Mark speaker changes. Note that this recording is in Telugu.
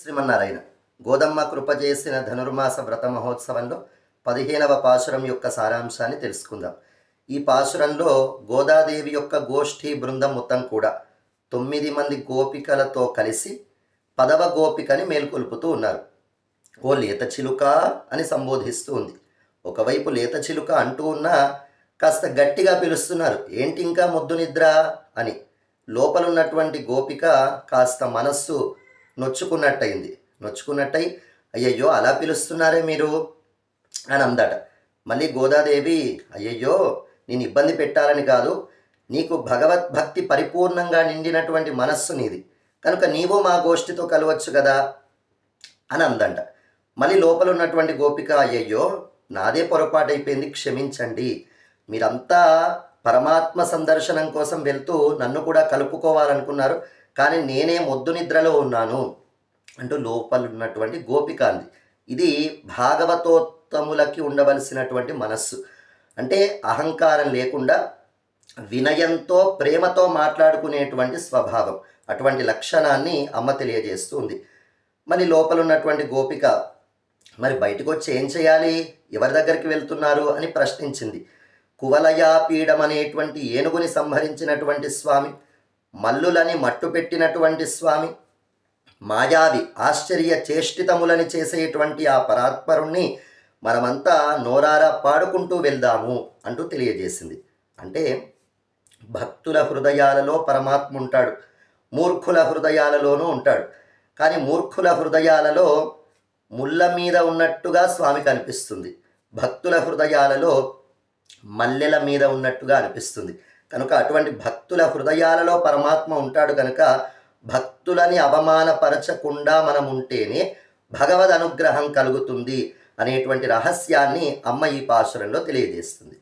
Speaker 1: శ్రీమన్నారాయణ గోదమ్మ కృప చేసిన ధనుర్మాస వ్రత మహోత్సవంలో 15వ పాశురం యొక్క సారాంశాన్ని తెలుసుకుందాం. ఈ పాశురంలో గోదాదేవి యొక్క గోష్ఠీ బృందం మొత్తం కూడా 9 మంది గోపికలతో కలిసి 10వ గోపికని మేల్కొల్పుతూ ఉన్నారు. ఓ లేత చిలుక అని సంబోధిస్తూ ఉంది. ఒకవైపు లేత చిలుక అంటూ ఉన్నా కాస్త గట్టిగా పిలుస్తున్నారు, ఏంటి ఇంకా మొద్దు నిద్ర అని. లోపలున్నటువంటి గోపిక కాస్త మనస్సు నొచ్చుకున్నట్టయి అయ్యయ్యో అలా పిలుస్తున్నారే మీరు అని అందట. మళ్ళీ గోదాదేవి, అయ్యయ్యో నేను ఇబ్బంది పెట్టాలని కాదు, నీకు భగవద్భక్తి పరిపూర్ణంగా నిండినటువంటి మనస్సు నీది కనుక నీవు మా గోష్ఠితో కలవచ్చు కదా అని అందంట. మళ్ళీ లోపల ఉన్నటువంటి గోపిక, అయ్యయ్యో నాదే పొరపాటైపోయింది, క్షమించండి, మీరంతా పరమాత్మ సందర్శనం కోసం వెళ్తూ నన్ను కూడా కలుపుకోవాలనుకున్నారు, కానీ నేనే మొద్దు నిద్రలో ఉన్నాను అంటూ లోపల ఉన్నటువంటి గోపిక అంది. ఇది భాగవతోత్తములకి ఉండవలసినటువంటి మనస్సు. అంటే అహంకారం లేకుండా వినయంతో ప్రేమతో మాట్లాడుకునేటువంటి స్వభావం. అటువంటి లక్షణాన్ని అమ్మ తెలియజేస్తూ ఉంది. మరి లోపల ఉన్నటువంటి గోపిక, మరి బయటకు వచ్చి ఏం చేయాలి, ఎవరి దగ్గరికి వెళ్తున్నారు అని ప్రశ్నించింది. కువలయాపీడం అనేటువంటి ఏనుగుని సంహరించినటువంటి స్వామి, మల్లులని మట్టు పెట్టినటువంటి స్వామి, మాయావి ఆశ్చర్య చేష్టితములని చేసేటువంటి ఆ పరాత్పరుణ్ణి మనమంతా నోరారా పాడుకుంటూ వెళ్దాము అంటూ తెలియజేసింది. అంటే భక్తుల హృదయాలలో పరమాత్మ ఉంటాడు, మూర్ఖుల హృదయాలలోనూ ఉంటాడు. కానీ మూర్ఖుల హృదయాలలో ముళ్ళ మీద ఉన్నట్టుగా స్వామి కనిపిస్తుంది, భక్తుల హృదయాలలో మల్లెల మీద ఉన్నట్టుగా అనిపిస్తుంది. కనుక అటువంటి భక్తుల హృదయాలలో పరమాత్మ ఉంటాడు కనుక భక్తులని అవమానపరచకుండా మనం ఉంటేనే భగవద్ అనుగ్రహం కలుగుతుంది అనేటువంటి రహస్యాన్ని అమ్మ ఈ పాశురంలో తెలియజేస్తుంది.